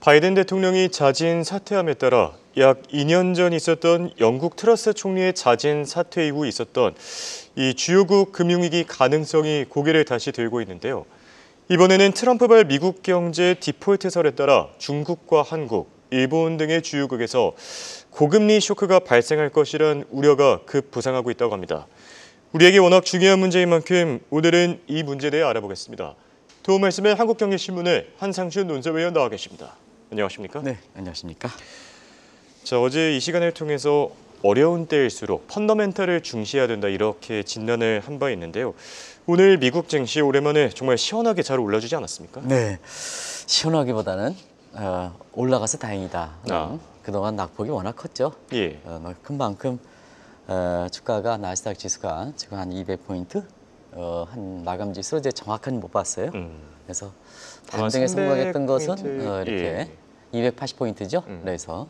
바이든 대통령이 자진 사퇴함에 따라 약 2년 전 있었던 영국 트러스 총리의 자진 사퇴 이후 있었던 이 주요국 금융위기 가능성이 고개를 다시 들고 있는데요. 이번에는 트럼프발 미국 경제 디폴트설에 따라 중국과 한국, 일본 등의 주요국에서 고금리 쇼크가 발생할 것이란 우려가 급부상하고 있다고 합니다. 우리에게 워낙 중요한 문제인 만큼 오늘은 이 문제에 대해 알아보겠습니다. 도움 말씀에 한국경제신문의 한상준 논설위원 나와 계십니다. 안녕하십니까? 네, 안녕하십니까? 자, 어제 이 시간을 통해서 어려운 때일수록 펀더멘탈을 중시해야 된다 이렇게 진단을 한 바 있는데요. 오늘 미국 증시 오랜만에 정말 시원하게 잘 올라주지 않았습니까? 네, 시원하기보다는 올라가서 다행이다. 그동안 낙폭이 워낙 컸죠. 예. 큰 만큼 주가가 나스닥 지수가 지금 한 200포인트 한 마감 지수로 이제 정확한 못 봤어요. 그래서 반등에 성공했던 것은 이렇게 280포인트죠. 그래서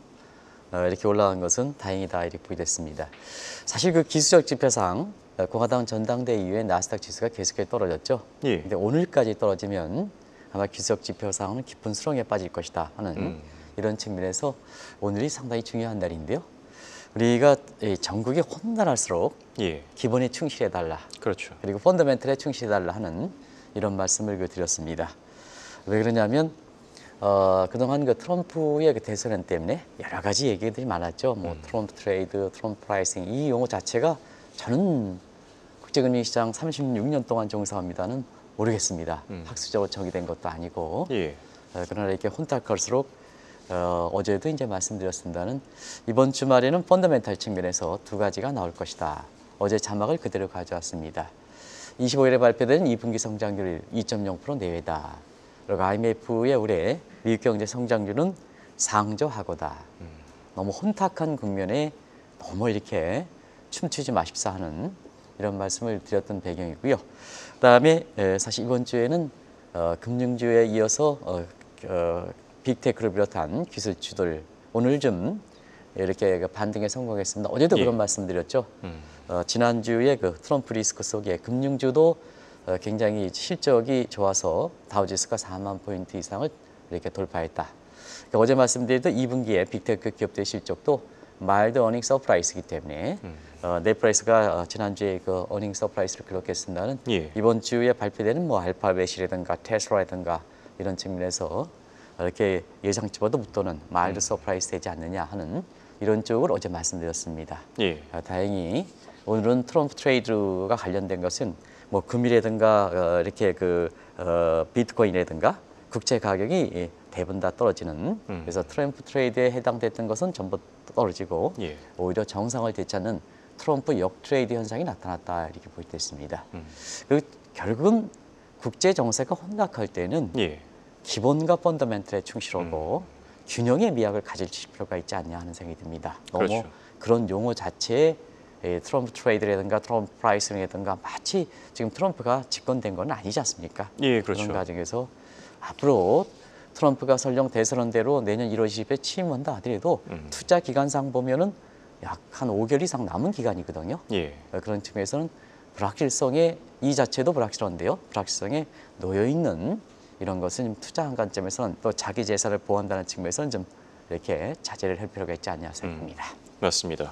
이렇게 올라간 것은 다행이다 이렇게 보게 됐습니다. 사실 그 기술적 지표상 공화당 전당대 이후에 나스닥 지수가 계속해서 떨어졌죠. 근데 오늘까지 떨어지면 아마 기술적 지표상은 깊은 수렁에 빠질 것이다 하는 이런 측면에서 오늘이 상당히 중요한 날인데요. 우리가 전국이 험난할수록 기본에 충실해달라. 그렇죠. 그리고 펀더멘털에 충실해달라 하는 이런 말씀을 드렸습니다. 왜 그러냐면 그동안 그 트럼프의 그 대선언 때문에 여러 가지 얘기들이 많았죠. 뭐 트럼프 트레이드, 트럼프 프라이싱 이 용어 자체가 저는 국제금융시장 36년 동안 종사합니다는 모르겠습니다. 학술적으로 정의된 것도 아니고 그러나 이렇게 혼탁할수록 어제도 이제 말씀드렸습니다는 이번 주말에는 펀더멘탈 측면에서 두 가지가 나올 것이다. 어제 자막을 그대로 가져왔습니다. 25일에 발표된 2분기 성장률 2.0% 내외다. 그리고 IMF의 올해 미국 경제 성장률은 상저하고다. 너무 혼탁한 국면에 너무 이렇게 춤추지 마십사 하는 이런 말씀을 드렸던 배경이고요. 그다음에 사실 이번 주에는 금융주에 이어서 빅테크를 비롯한 기술주들 오늘 좀 이렇게 반등에 성공했습니다. 어제도 그런 말씀드렸죠. 지난주에 그 트럼프 리스크 속에 금융주도 굉장히 실적이 좋아서 다우지수가 4만 포인트 이상을 이렇게 돌파했다. 그러니까 어제 말씀드렸던 2분기에 빅테크 기업들의 실적도 마일드 어닝 서프라이즈이기 때문에 넷플릭스가 지난주에 그 어닝 서프라이즈를 기록했습니다는 이번 주에 발표되는 뭐 알파벳이라든가 테슬라라든가 이런 측면에서 이렇게 예상치보다 못도는 마일드 서프라이즈 되지 않느냐 하는 이런 쪽을 어제 말씀드렸습니다. 다행히 오늘은 트럼프 트레이드가 관련된 것은 뭐 금이라든가 이렇게 그 비트코인이라든가 국채 가격이 대부분 다 떨어지는 그래서 트럼프 트레이드에 해당됐던 것은 전부 떨어지고 오히려 정상을 되찾는 트럼프 역트레이드 현상이 나타났다 이렇게 보게 됐습니다. 그리고 결국은 국제 정세가 혼탁할 때는 기본과 펀더멘털에 충실하고 균형의 미학을 가질 필요가 있지 않냐 하는 생각이 듭니다. 너무 그런 용어 자체에 트럼프 트레이드라든가 트럼프 프라이싱이라든가 마치 지금 트럼프가 집권된 건 아니지 않습니까? 그런 과정에서 앞으로 트럼프가 설령 대선언대로 내년 1월 20일에 취임한다 하더라도 투자 기간상 보면은 약 한 5개월 이상 남은 기간이거든요. 그런 측면에서는 불확실성에 이 자체도 불확실한데요. 불확실성에 놓여 있는 이런 것은 투자한 관점에서는 또 자기 재산을 보호한다는 측면에서는 좀 이렇게 자제를 할 필요가 있지 않냐 생각합니다. 맞습니다.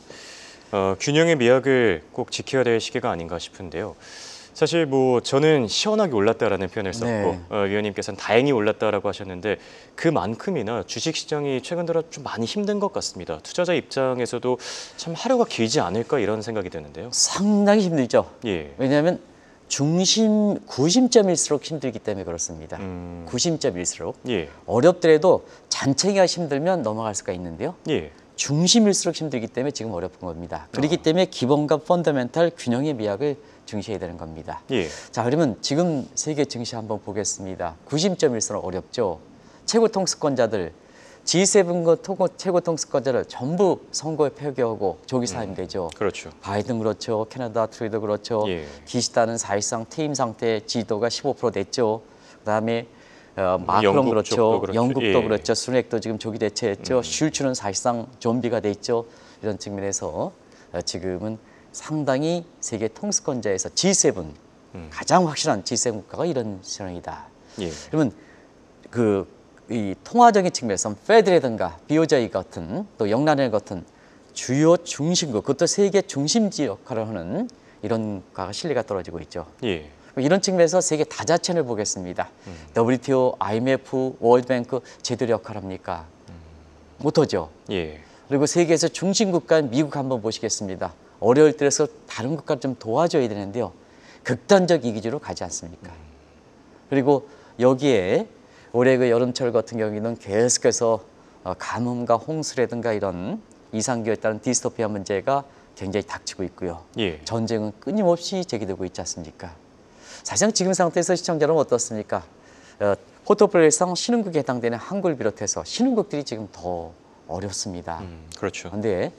균형의 미학을 꼭 지켜야 될 시기가 아닌가 싶은데요. 사실 뭐 저는 시원하게 올랐다라는 표현을 썼고 위원님께서는 다행히 올랐다라고 하셨는데 그만큼이나 주식시장이 최근 들어 좀 많이 힘든 것 같습니다. 투자자 입장에서도 참 하루가 길지 않을까 이런 생각이 드는데요. 상당히 힘들죠. 왜냐하면 구심점일수록 힘들기 때문에 그렇습니다. 구심점일수록 어렵더라도 잔챙이가 힘들면 넘어갈 수가 있는데요. 중심일수록 힘들기 때문에 지금 어렵은 겁니다. 그렇기 때문에 기본과 펀더멘탈 균형의 미학을 중시해야 되는 겁니다. 자, 그러면 지금 세계 증시 한번 보겠습니다. 구심점일수록 어렵죠. 최고 통수권자들 G7과 최고 통수권자를 전부 선거에 표기하고 조기 사임되죠. 바이든 그렇죠. 캐나다 트루도 그렇죠. 기시다는 사실상 퇴임 상태 지도가 15% 됐죠. 그다음에 마크롱 그렇죠. 영국도 그렇죠. 수넥도 지금 조기 대체했죠. 슐츠는 사실상 좀비가 돼 있죠. 이런 측면에서 지금은 상당히 세계 통수권자에서 G7 가장 확실한 G7 국가가 이런 상황이다. 그러면 그 이 통화적인 측면에서 페드라든가 BOJ 같은 또 영란을 같은 주요 중심국, 그것도 세계 중심지 역할을 하는 이런 국가가 신뢰가 떨어지고 있죠. 예. 이런 측면에서 세계 다자체를 보겠습니다. WTO, IMF, 월드뱅크 제대로 역할합니까? 못하죠. 예. 그리고 세계에서 중심 국가인 미국 한번 보시겠습니다. 어려울 때에서 다른 국가를 좀 도와줘야 되는데요. 극단적 이기주로 가지 않습니까? 그리고 여기에 올해 그 여름철 같은 경우에는 계속해서 가뭄과 홍수라든가 이런 이상기후에 따른 디스토피아 문제가 굉장히 닥치고 있고요. 예. 전쟁은 끊임없이 제기되고 있지 않습니까? 사실상 지금 상태에서 시청자 여러분 어떻습니까? 포트폴리오상 신흥국에 해당되는 한국을 비롯해서 신흥국들이 지금 더 어렵습니다. 그렇죠. 그런데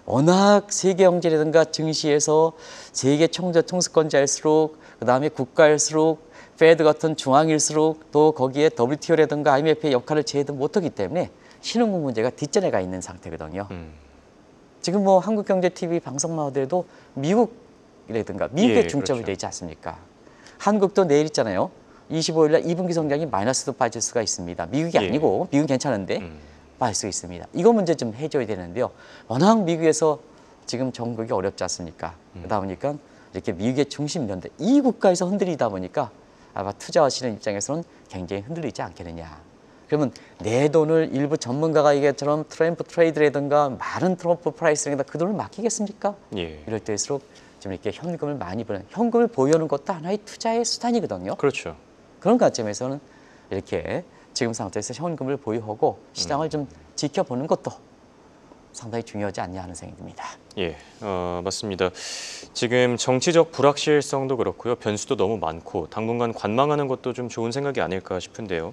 워낙 세계 경제라든가 증시에서 세계 총수권자일수록 그다음에 국가일수록 페드 같은 중앙일수록 또 거기에 WTO라든가 IMF의 역할을 제대로 못하기 때문에 신흥국 문제가 뒷전에 가 있는 상태거든요. 지금 뭐 한국경제TV 방송만 하더라도 미국이라든가 미국에 예, 중점이 그렇죠. 되지 않습니까? 한국도 내일 있잖아요. 25일 날 2분기 성장이 마이너스도 빠질 수가 있습니다. 미국이 예. 아니고 미국은 괜찮은데 빠질 수 있습니다. 이거 문제 좀 해줘야 되는데요. 워낙 미국에서 지금 정국이 어렵지 않습니까? 그러다 보니까 이렇게 미국의 중심 연대 이 국가에서 흔들리다 보니까 아마 투자하시는 입장에서는 굉장히 흔들리지 않겠느냐. 그러면 내 돈을 일부 전문가가 얘기처럼 트럼프 트레이드라든가 많은 트럼프 프라이스라든가 그 돈을 맡기겠습니까? 예. 이럴 때일수록 좀 이렇게 현금을 많이 버는 현금을 보유하는 것도 하나의 투자의 수단이거든요. 그렇죠. 그런 관점에서는 이렇게 지금 상태에서 현금을 보유하고 시장을 좀 지켜보는 것도 상당히 중요하지 않냐 하는 생각이 듭니다. 예, 맞습니다. 지금 정치적 불확실성도 그렇고요. 변수도 너무 많고 당분간 관망하는 것도 좀 좋은 생각이 아닐까 싶은데요.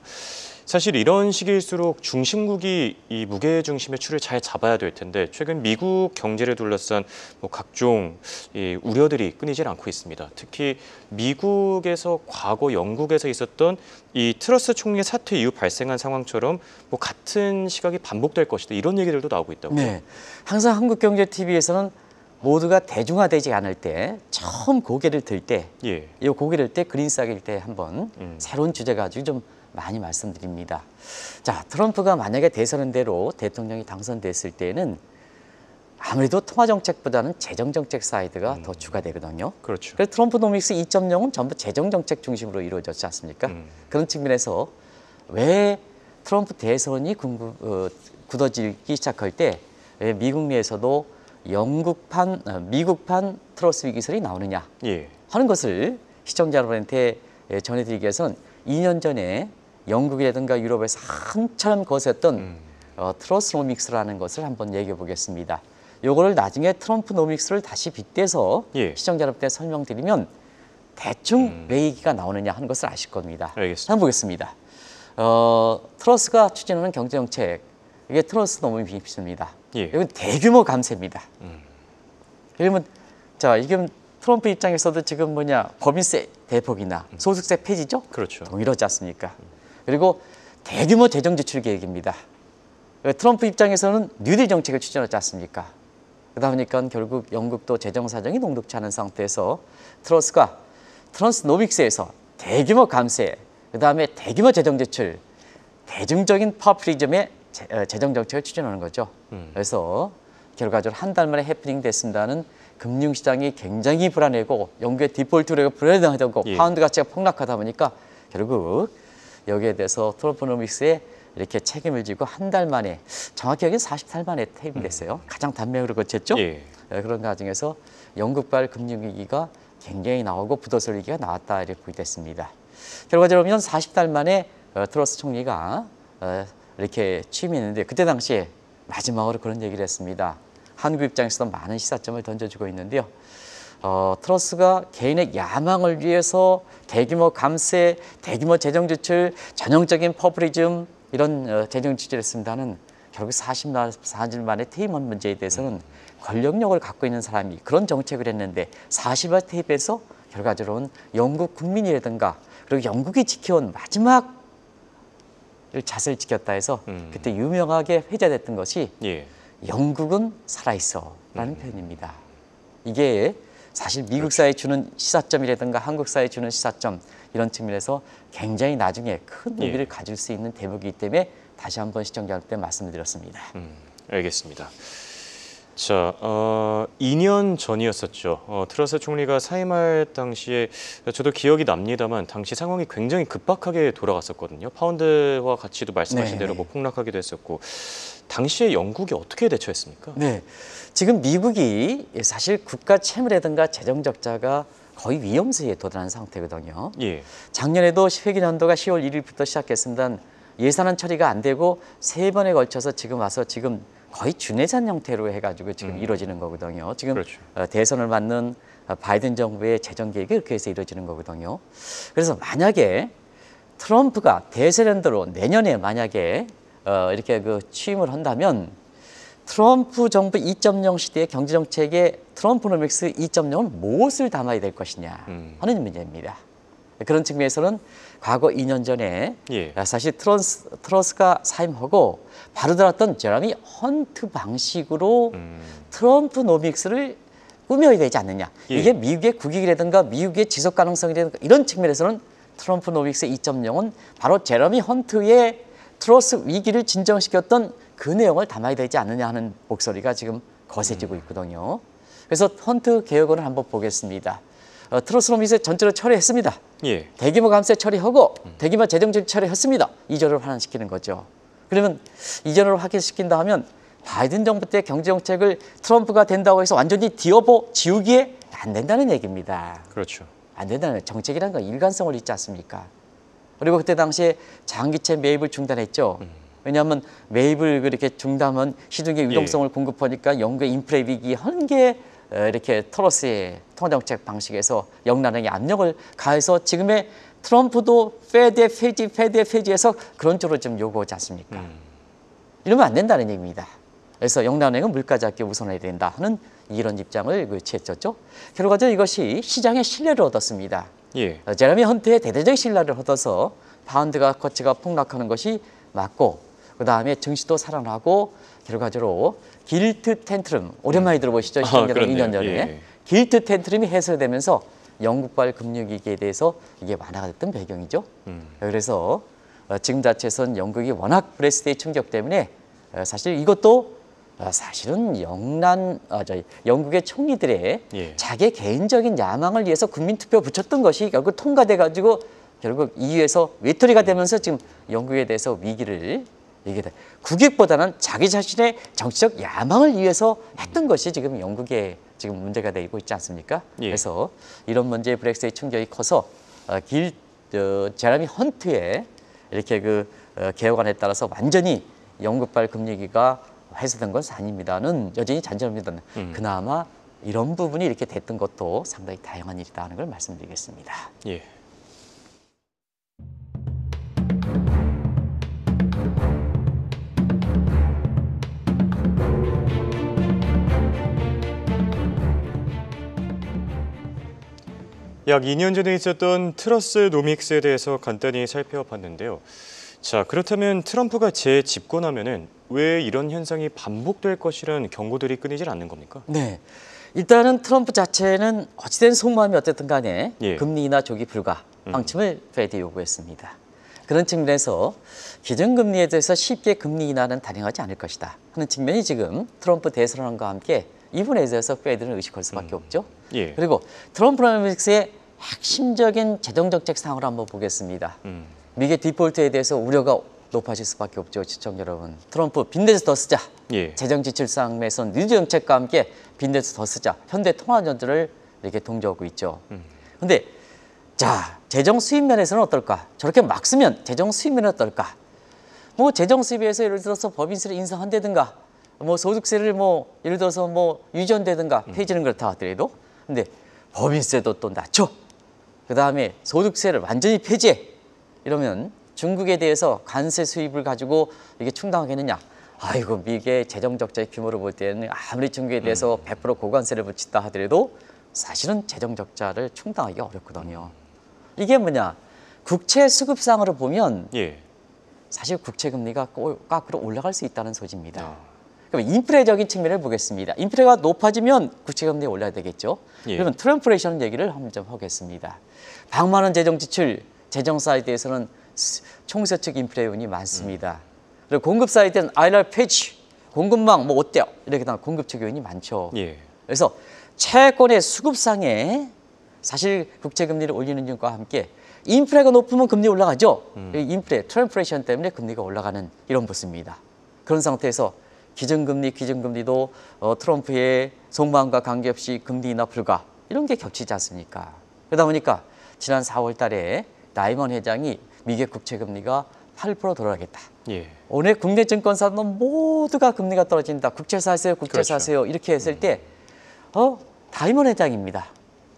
사실 이런 시기일수록 중심국이 이 무게 중심의 추를 잘 잡아야 될 텐데 최근 미국 경제를 둘러싼 뭐 각종 이 우려들이 끊이질 않고 있습니다. 특히 미국에서 과거 영국에서 있었던 이 트러스 총리의 사퇴 이후 발생한 상황처럼 뭐 같은 시각이 반복될 것이다 이런 얘기들도 나오고 있다고요. 네, 항상 한국경제TV에서는 모두가 대중화되지 않을 때 처음 고개를 들 때, 예, 이 고개를 들 때 그린스닥일 때 한번 새로운 주제 가지고 좀 많이 말씀드립니다. 자, 트럼프가 만약에 대선대로 대통령이 당선됐을 때는 아무래도 통화정책보다는 재정정책 사이드가 더 주가 되거든요. 그렇죠. 그래서 트럼프노믹스 2.0은 전부 재정정책 중심으로 이루어졌지 않습니까? 그런 측면에서 왜 트럼프 대선이 굳어지기 시작할 때 왜 미국 내에서도 미국판 트러스 위기설이 나오느냐 예, 하는 것을 시청자 여러분한테 전해드리기 위해서는 2년 전에 영국이라든가 유럽에서 한참 거셌던 트러스노믹스라는 것을 한번 얘기해 보겠습니다. 요거를 나중에 트럼프노믹스를 다시 빗대서 예. 시청자 여러분한테 설명드리면 대충 왜 얘기가 나오느냐 하는 것을 아실 겁니다. 알겠습니다. 한번 보겠습니다. 트러스가 추진하는 경제정책 이게 트러스노믹스입니다. 예. 이건 대규모 감세입니다. 그러면 자 이게 트럼프 입장에서도 지금 법인세 대폭이나 소득세 폐지죠? 그렇죠. 동일하지 않습니까? 그리고 대규모 재정 지출 계획입니다. 트럼프 입장에서는 뉴딜 정책을 추진하지 않습니까? 그러다 보니까 결국 영국도 재정 사정이 녹록치 않은 상태에서 트러스노믹스에서 대규모 감세, 그다음에 대규모 재정 지출, 대중적인 파퓰리즘의 재정 정책을 추진하는 거죠. 그래서 결과적으로 한 달 만에 해프닝 됐습니다는 금융시장이 굉장히 불안해고 영국의 디폴트가 불안하고 예. 파운드 가치가 폭락하다 보니까 결국 여기에 대해서 트럼프노믹스에 이렇게 책임을 지고 한 달 만에 정확히 여기는 40달 만에 퇴임이 됐어요. 가장 단명으로 거쳤죠. 예. 그런 과정에서 영국발 금융위기가 굉장히 나오고 부도설 위기가 나왔다 이렇게 보게 됐습니다. 결과적으로 40달 만에 트러스 총리가 이렇게 취임했는데 그때 당시에 마지막으로 그런 얘기를 했습니다. 한국 입장에서도 많은 시사점을 던져주고 있는데요. 트러스가 개인의 야망을 위해서 대규모 감세, 대규모 재정 지출, 전형적인 퍼블리즘 이런 재정 지출을 했습니다는 결국 40일 만에 퇴임한 문제에 대해서는 권력력을 갖고 있는 사람이 그런 정책을 했는데 40일 퇴임해서 결과적으로는 영국 국민이라든가 그리고 영국이 지켜온 마지막 자세를 지켰다 해서 그때 유명하게 회자됐던 것이 예. 영국은 살아있어라는 표현입니다. 이게 사실 미국 사회에 주는 시사점이라든가 한국 사회에 주는 시사점 이런 측면에서 굉장히 나중에 큰 의미를 가질 수 있는 대목이기 때문에 다시 한번 시청자 여러분께 말씀을 드렸습니다. 알겠습니다. 자, 2년 전이었었죠. 트러스 총리가 사임할 당시에 저도 기억이 납니다만 당시 상황이 굉장히 급박하게 돌아갔었거든요. 파운드화 가치도 말씀하신 대로 뭐 폭락하기도 했었고 당시에 영국이 어떻게 대처했습니까? 네, 지금 미국이 사실 국가 채무라든가 재정 적자가 거의 위험수위에 도달한 상태거든요. 예. 작년에도 회계연도가 10월 1일부터 시작했습니다. 예산안 처리가 안 되고 3번에 걸쳐서 지금 와서 지금 거의 준예산 형태로 해가지고 지금 이루어지는 거거든요. 지금 그렇죠. 대선을 맞는 바이든 정부의 재정 계획이 그렇게 해서 이루어지는 거거든요. 그래서 만약에 트럼프가 대선연도로 내년에 만약에 이렇게 그 취임을 한다면 트럼프 정부 2.0 시대의 경제정책에 트럼프노믹스 2.0은 무엇을 담아야 될 것이냐 하는 문제입니다. 그런 측면에서는 과거 2년 전에 사실 트러스가 사임하고 바로 들어왔던 제러미 헌트 방식으로 트럼프노믹스를 꾸며야 되지 않느냐. 이게 미국의 국익이라든가 미국의 지속 가능성이라든가 이런 측면에서는 트럼프노믹스 2.0은 바로 제러미 헌트의 트러스 위기를 진정시켰던 그 내용을 담아야 되지 않느냐 하는 목소리가 지금 거세지고 있거든요. 그래서 헌트 개혁안을 한번 보겠습니다. 트러스노믹스 전체로 처리했습니다. 대규모 감세 처리하고 대규모 재정적 처리했습니다. 이전을 환원시키는 거죠. 그러면 이전을 확인시킨다 하면 바이든 정부 때 경제정책을 트럼프가 된다고 해서 완전히 지우기에 안 된다는 얘기입니다. 그렇죠. 안 된다는 정책이라는 건 일관성을 잊지 않습니까? 그리고 그때 당시에 장기채 매입을 중단했죠. 왜냐하면 매입을 그렇게 중단하면 시중에 유동성을 공급하니까 영국의 인플레 위기 하는 게 이렇게 트러스의 통화정책 방식에서 영란하게 압력을 가해서 지금의 트럼프도 페드의 폐지해서 그런 쪽으로 좀 요구하지 않습니까? 이러면 안 된다는 얘기입니다. 그래서 영란은행은 물가 잡기 우선해야 된다 하는 이런 입장을 취했었죠. 결과적으로 이것이 시장의 신뢰를 얻었습니다. 제러미 헌트의 대대적인 신뢰를 얻어서 파운드가 가치가 폭락하는 것이 맞고 그다음에 증시도 살아나고 결과적으로 길트 텐트럼 오랜만에 들어보시죠. 2년 전에 길트 텐트럼이 해소되면서 영국발 금융위기에 대해서 이게 완화가 됐던 배경이죠. 그래서 지금 자체에서는 영국이 워낙 브렉시트의 충격 때문에 사실 이것도 사실은 영국의 총리들의 자기 개인적인 야망을 위해서 국민투표 붙였던 것이 결국 통과돼가지고 결국 EU에서 외톨이가 되면서 지금 영국에 대해서 위기를 이게 국익보다는 자기 자신의 정치적 야망을 위해서 했던 것이 지금 영국의 지금 문제가 되고 있지 않습니까? 그래서 이런 문제의 브렉시트의 충격이 커서 제러미 헌트의 이렇게 그 개혁안에 따라서 완전히 영국발 금융위기가 해소된 건 아닙니다는 여전히 잔존합니다. 그나마 이런 부분이 이렇게 됐던 것도 상당히 다양한 일이다 하는 걸 말씀드리겠습니다. 약 2년 전에 있었던 트러스노믹스에 대해서 간단히 살펴봤는데요. 자, 그렇다면 트럼프가 재집권하면은 왜 이런 현상이 반복될 것이라는 경고들이 끊이질 않는 겁니까? 네, 일단은 트럼프 자체는 어찌된 속마음이 어쨌든 간에 금리 인하 조기 불가 방침을 페드에 요구했습니다. 그런 측면에서 기준금리에 대해서 쉽게 금리 인하는 단행하지 않을 것이다 하는 측면이 지금 트럼프 대선과 함께 이 부분에 대해서 페드는 의식할 수밖에 없죠. 그리고 트럼프노믹스의 핵심적인 재정정책 사항을 한번 보겠습니다. 미국의 디폴트에 대해서 우려가 높아질 수밖에 없죠. 시청자 여러분. 트럼프 빈대서 더 쓰자. 재정지출상에서 뉴딜 정책과 함께 빈대서 더 쓰자. 현대 통화전들을 이렇게 동조하고 있죠. 그런데 자, 재정 수입 면에서는 어떨까? 저렇게 막 쓰면 재정 수입 면은 어떨까? 뭐 재정 수입에서 예를 들어서 법인세를 인상한다든가 뭐 소득세를 뭐 예를 들어서 뭐 유지한다든가 폐지는 그렇다 하더라도 근데 법인세도 또 낮춰. 그다음에 소득세를 완전히 폐지해. 이러면 중국에 대해서 관세 수입을 가지고 이게 충당하겠느냐? 아이고 미국의 재정 적자의 규모를 볼 때는 아무리 중국에 대해서 100% 고관세를 붙인다 하더라도 사실은 재정 적자를 충당하기 어렵거든요. 이게 뭐냐? 국채 수급상으로 보면 사실 국채 금리가 거꾸로 올라갈 수 있다는 소지입니다. 그럼 인플레적인 측면을 보겠습니다. 인플레가 높아지면 국채금리 올라야 되겠죠. 예. 그러면 트럼프레이션 얘기를 한번 좀 하겠습니다. 방만한 재정 지출, 재정 사이드에서는 총세측 인플레 요인이 많습니다. 그리고 공급 사이드는 IR 패치, 공급망 뭐 어때요? 이렇게 다 공급측 요인이 많죠. 예. 그래서 채권의 수급상에 사실 국채금리를 올리는 것과 함께 인플레가 높으면 금리 올라가죠. 인플레, 트럼프레이션 때문에 금리가 올라가는 이런 모습입니다. 그런 상태에서 기준금리도 트럼프의 속마음과 관계없이 금리 인하 불가 이런 게 겹치지 않습니까? 그러다 보니까 지난 4월 달에 나이먼 회장이 미국 국채금리가 8% 돌아가겠다. 예. 오늘 국내 증권사는 모두가 금리가 떨어진다. 국채 사세요, 국채 그렇죠. 사세요. 이렇게 했을 때 다이먼 회장입니다.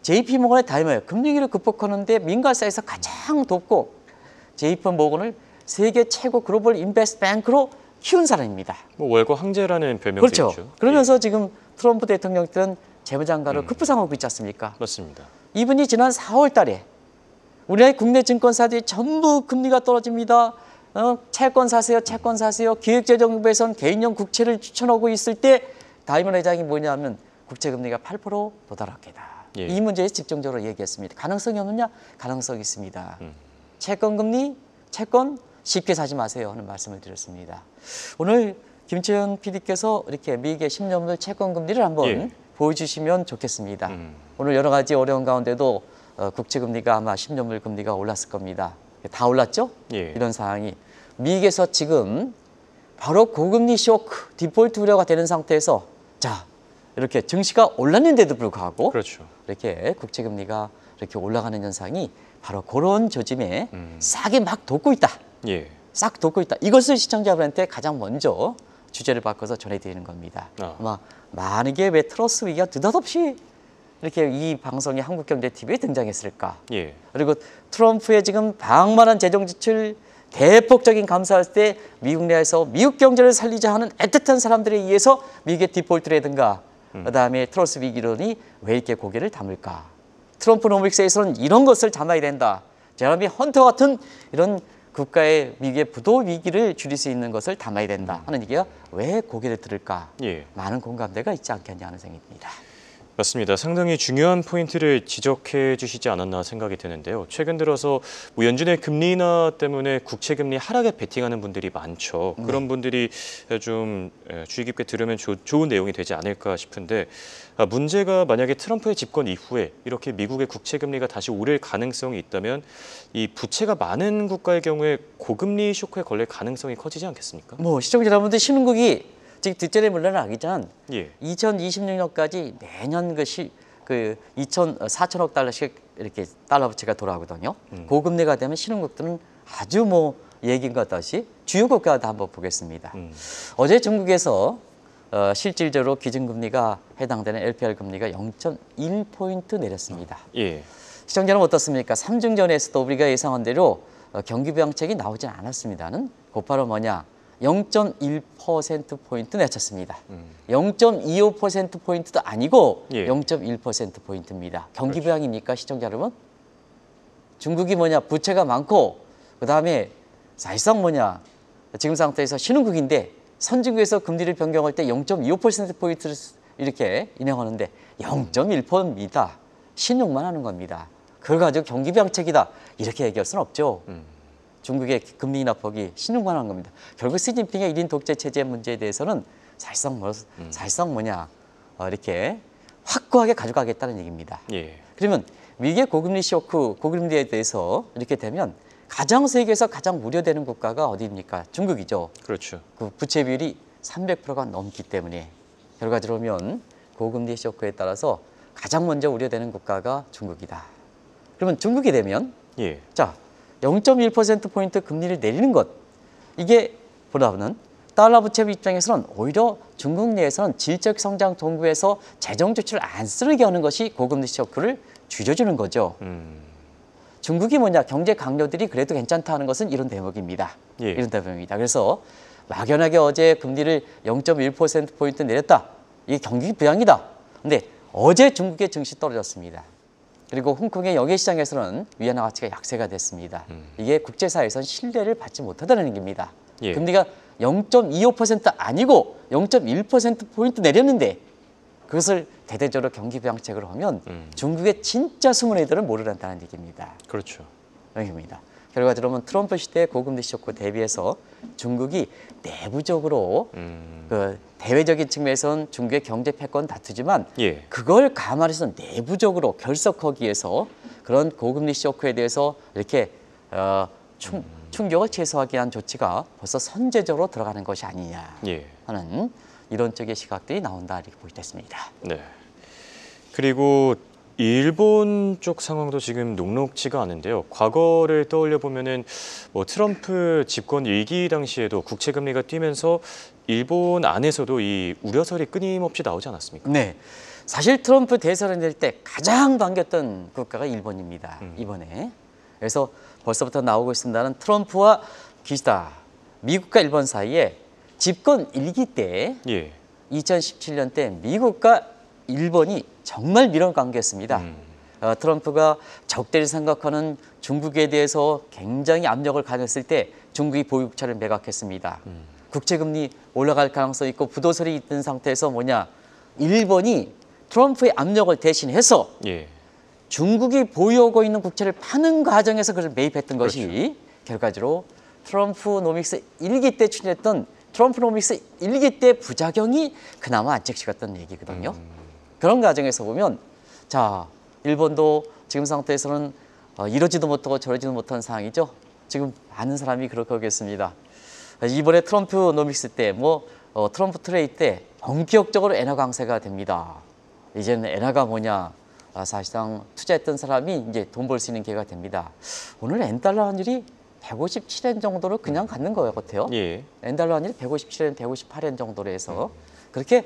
JP모건의 다이먼 금리위기를 극복하는데 민간사에서 가장 돕고 JP모건을 세계 최고 글로벌 인베스트 뱅크로 키운 사람입니다. 뭐 월거 황제라는 별명도 그렇죠. 있죠. 그러면서 지금 트럼프 대통령들은 재무장관을 급부상하고 있지 않습니까? 맞습니다. 이분이 지난 4월 달에 우리나라의 국내 증권사들이 전부 금리가 떨어집니다. 채권 사세요, 채권 사세요. 기획재정부에서는 개인용 국채를 추천하고 있을 때 다이먼 회장이 뭐냐면 국채금리가 8% 도달하겠다. 예. 이 문제에 집중적으로 얘기했습니다. 가능성이 없느냐? 가능성이 있습니다. 채권금리, 채권 쉽게 사지 마세요 하는 말씀을 드렸습니다. 오늘 김채연 PD께서 이렇게 미국의 10년물 채권금리를 한번 예. 보여주시면 좋겠습니다. 오늘 여러 가지 어려운 가운데도 국채금리가 아마 10년물 금리가 올랐을 겁니다. 다 올랐죠? 예. 이런 상황이 미국에서 지금 바로 고금리 쇼크, 디폴트 우려가 되는 상태에서 자 이렇게 증시가 올랐는데도 불구하고 그렇죠. 이렇게 국채금리가 이렇게 올라가는 현상이 바로 그런 조짐에 싸게 막 돋고 있다. 예. 싹 돋고 있다. 이것을 시청자분한테 가장 먼저 주제를 바꿔서 전해드리는 겁니다. 아마 많은 게 왜 트러스 위기가 느닷없이 이렇게 이 방송이 한국경제TV에 등장했을까? 예. 그리고 트럼프의 지금 방만한 재정 지출 대폭적인 감사할 때 미국 내에서 미국 경제를 살리자 하는 애틋한 사람들에 의해서 미국의 디폴트라든가 그다음에 트러스 위기론이 왜 이렇게 고개를 담을까? 트럼프노믹스에서는 이런 것을 담아야 된다. 제러미 헌터 같은 이런 국가의 미국의 부도 위기를 줄일 수 있는 것을 담아야 된다 하는 얘기가 왜 고개를 들을까? 예. 많은 공감대가 있지 않겠냐 하는 생각이 듭니다. 맞습니다. 상당히 중요한 포인트를 지적해 주시지 않았나 생각이 드는데요. 최근 들어서 뭐 연준의 금리 인하 때문에 국채금리 하락에 베팅하는 분들이 많죠. 그런 분들이 좀 주의 깊게 들으면 좋은 내용이 되지 않을까 싶은데 문제가 만약에 트럼프의 집권 이후에 이렇게 미국의 국채금리가 다시 오를 가능성이 있다면 이 부채가 많은 국가의 경우에 고금리 쇼크에 걸릴 가능성이 커지지 않겠습니까? 뭐 시청자 여러분들 신흥국이 지금 뒷전에 물러나기 전 예. 2026년까지 매년 그 4천억 달러씩 이렇게 달러 부채가 돌아오거든요. 고금리가 되면 신흥국들은 아주 뭐 얘기인 것 같이 주요 국가도 한번 보겠습니다. 어제 중국에서 실질적으로 기준금리가 해당되는 LPR 금리가 0.1포인트 내렸습니다. 예. 시청자는 어떻습니까? 삼중전에서도 우리가 예상한 대로 경기 부양책이 나오지 않았습니다는 곧바로 뭐냐? 0.1%포인트 내쳤습니다. 0.25%포인트도 아니고 예. 0.1%포인트입니다. 경기 부양입니까, 시청자 여러분? 중국이 뭐냐? 부채가 많고 그다음에 사실상 뭐냐? 지금 상태에서 신흥국인데 선진국에서 금리를 변경할 때 0.25%포인트를 이렇게 인용하는데 0.1%입니다. 신용만 하는 겁니다. 그걸 가지고 경기 부양책이다. 이렇게 얘기할 수는 없죠. 중국의 금리 인하폭이 신용만 한 겁니다. 결국 시진핑의 1인 독재 체제 문제에 대해서는 사실상 이렇게 확고하게 가져가겠다는 얘기입니다. 예. 그러면 미국의 고금리 쇼크, 고금리에 대해서 이렇게 되면 세계에서 가장 우려되는 국가가 어디입니까? 중국이죠. 그렇죠. 그 부채 비율이 300%가 넘기 때문에 결과적으로 보면 고금리 쇼크에 따라서 가장 먼저 우려되는 국가가 중국이다. 그러면 중국이 되면 예. 자 0.1%포인트 금리를 내리는 것 이게 보다는 달러 부채 입장에서는 오히려 중국 내에서는 질적 성장 동부에서 재정 지출을 안 쓰게 하는 것이 고금리 쇼크를 줄여주는 거죠. 중국이 뭐냐 경제 강요들이 그래도 괜찮다 하는 것은 이런 대목입니다. 예. 이런 대목입니다. 그래서 막연하게 어제 금리를 0.1%포인트 내렸다. 이게 경기 부양이다. 근데 어제 중국의 증시 떨어졌습니다. 그리고 홍콩의 영해시장에서는 위안화 가치가 약세가 됐습니다. 이게 국제사회에서는 신뢰를 받지 못하다는 얘기입니다. 예. 금리가 0.25% 아니고 0.1%포인트 내렸는데 그것을 대대적으로 경기 부양책으로 하면 중국의 진짜 숨은 애들은 모르란다는 얘기입니다. 그렇죠. 여기입니다. 결과적으로 트럼프 시대의 고금리 쇼크 대비해서 중국이 내부적으로 그 대외적인 측면에서는 중국의 경제 패권 다투지만 예. 그걸 감안해서 내부적으로 결석하기 위해서 그런 고금리 쇼크에 대해서 이렇게 충격을 최소화하기 위한 조치가 벌써 선제적으로 들어가는 것이 아니냐 예. 하는 이런 쪽의 시각들이 나온다 이렇게 보겠습니다. 네. 그리고 일본 쪽 상황도 지금 녹록지가 않은데요. 과거를 떠올려 보면은 뭐 트럼프 집권 일기 당시에도 국채 금리가 뛰면서 일본 안에서도 이 우려설이 끊임없이 나오지 않았습니까? 네, 사실 트럼프 대선을 낼 때 가장 반겼던 국가가 일본입니다. 이번에. 그래서 벌써부터 나오고 있습니다는 트럼프와 기시다 미국과 일본 사이에 집권 일기 때 예. 2017년 때 미국과 일본이 정말 밀원 관계였습니다. 트럼프가 적대를 생각하는 중국에 대해서 굉장히 압력을 가했을 때 중국이 보유국채를 매각했습니다. 국채금리 올라갈 가능성이 있고 부도설이 있는 상태에서 뭐냐 일본이 트럼프의 압력을 대신해서 예. 중국이 보유하고 있는 국채를 파는 과정에서 그걸 매입했던 그렇죠. 것이 결과적으로 트럼프노믹스 1기 때 추진했던 트럼프노믹스 1기 때 부작용이 그나마 안착시켰던 얘기거든요. 그런 과정에서 보면 자 일본도 지금 상태에서는 이러지도 못하고 저러지도 못한 상황이죠. 지금 많은 사람이 그렇게 하겠습니다. 이번에 트럼프노믹스 때 트럼프 트레이드 때 본격적으로 엔화 강세가 됩니다. 이제는 엔화가 뭐냐 사실상 투자했던 사람이 이제 돈 벌 수 있는 기회가 됩니다. 오늘 엔달러 환율이 157엔 정도로 그냥 갖는 것 같아요. 예. 엔달러 환율이 157엔, 158엔 정도로 해서 그렇게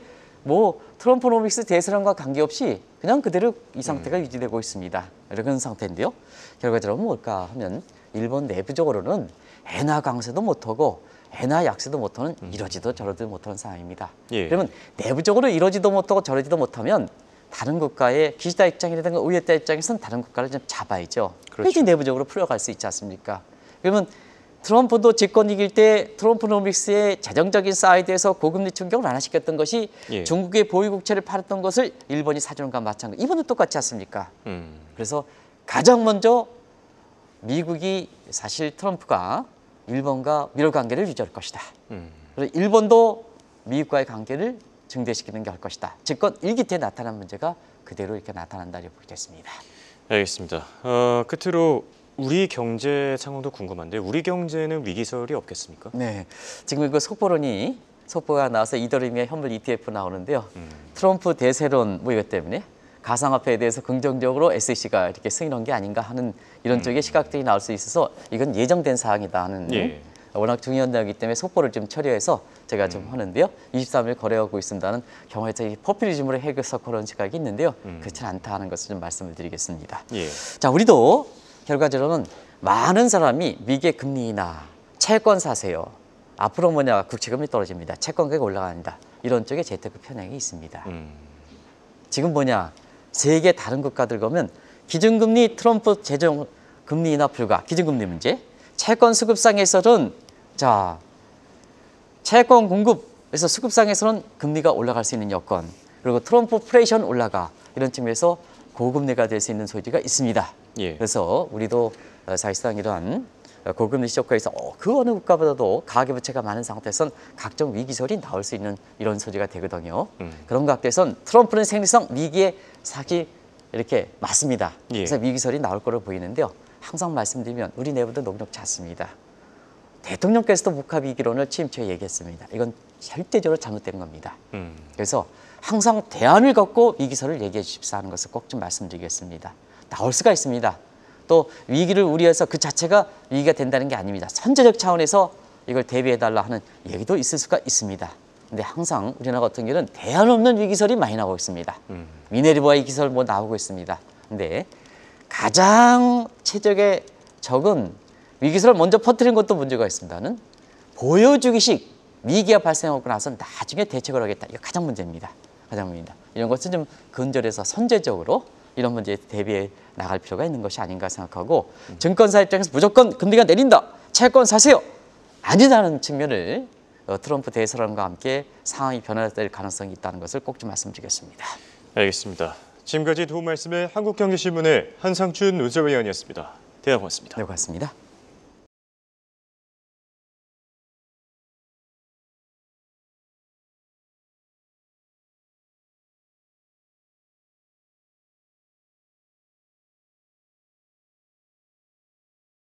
트럼프노믹스 대선과 관계없이 그냥 그대로 이 상태가 유지되고 있습니다. 이런 상태인데요. 결과적으로 뭘까 하면 일본 내부적으로는 엔화 강세도 못하고 엔화 약세도 못하는 이러지도 저러지도 못하는 상황입니다. 예. 그러면 내부적으로 이러지도 못하고 저러지도 못하면 다른 국가의 기시다 입장이라든가 우에타 입장에서는 다른 국가를 좀 잡아야죠. 그렇죠. 그래야지 내부적으로 풀어갈 수 있지 않습니까? 그러면 트럼프도 집권 이길 때 트럼프노믹스의 재정적인 사이드에서 고금리 충격을 완화시켰던 것이 예. 중국의 보유국채를 팔았던 것을 일본이 사주는 것과 마찬가지. 이번도 똑같지 않습니까? 그래서 가장 먼저 미국이 사실 트럼프가 일본과 밀월 관계를 유지할 것이다. 그리고 일본도 미국과의 관계를 증대시키는 게 할 것이다. 집권 1기 때 나타난 문제가 그대로 이렇게 나타난다 이렇게 보게 됐습니다. 알겠습니다. 끝으로 우리 경제 상황도 궁금한데 우리 경제는 위기설이 없겠습니까? 네, 지금 이거 속보가 나와서 이더리움의 현물 ETF 나오는데요. 트럼프 대세론 이것 때문에 가상화폐에 대해서 긍정적으로 SEC가 이렇게 승인한 게 아닌가 하는 이런 쪽의 시각들이 나올 수 있어서 이건 예정된 사항이다 하는 예. 워낙 중요한 내용이기 때문에 속보를 좀 처리해서 제가 좀 하는데요. 23일 거래하고 있습니다는 경우에서 이 포퓰리즘으로 해석하는 시각이 있는데요. 그렇지 않다 하는 것을 좀 말씀을 드리겠습니다. 예. 자, 우리도 결과적으로는 많은 사람이 미국의 금리 인하, 채권 사세요. 앞으로 뭐냐 국채금리 떨어집니다. 채권 가격 올라간다. 이런 쪽에 재테크 편향이 있습니다. 지금 뭐냐 세계 다른 국가들 보면 기준금리 트럼프 재정 금리 인하 불가 기준금리 문제 채권 수급상에서는 자 채권 공급에서 수급상에서는 금리가 올라갈 수 있는 여건 그리고 트럼프 프레이션 올라가 이런 측면에서 고금리가 될 수 있는 소지가 있습니다. 예. 그래서 우리도 사실상 이러한 고금리 쇼크에서 그 어느 국가보다도 가계부채가 많은 상태에선 각종 위기설이 나올 수 있는 이런 소지가 되거든요. 그런 각도에선 트럼프는 생리성 위기에 사기 이렇게 맞습니다. 예. 그래서 위기설이 나올 거로 보이는데요. 항상 말씀드리면 우리 내부도 녹록지 않습니다. 대통령께서도 북한 위기론을 취임초에 얘기했습니다. 이건 절대적으로 잘못된 겁니다. 그래서 항상 대안을 갖고 위기설을 얘기해 주십사 하는 것을 꼭 좀 말씀드리겠습니다. 나올 수가 있습니다. 또 위기를 우려해서 그 자체가 위기가 된다는 게 아닙니다. 선제적 차원에서 이걸 대비해달라 하는 얘기도 있을 수가 있습니다. 근데 항상 우리나라 같은 경우는 대안 없는 위기설이 많이 나오고 있습니다. 미네르바 위기설 나오고 있습니다. 근데 가장 최적의 적은 위기설을 먼저 퍼뜨리는 것도 문제가 있습니다는 보여주기식 위기가 발생하고 나서 나중에 대책을 하겠다. 이거 가장 문제입니다. 가장 문제입니다. 이런 것은 좀 근절해서 선제적으로 이런 문제에 대비해 나갈 필요가 있는 것이 아닌가 생각하고 증권사 입장에서 무조건 금리가 내린다. 채권 사세요. 아니라는 측면을 트럼프 대선과 함께 상황이 변화될 가능성이 있다는 것을 꼭 좀 말씀드리겠습니다. 알겠습니다. 지금까지 도움 말씀의 한국경제신문의 한상춘 논설위원이었습니다. 대단히 고맙습니다. 네, 고맙습니다.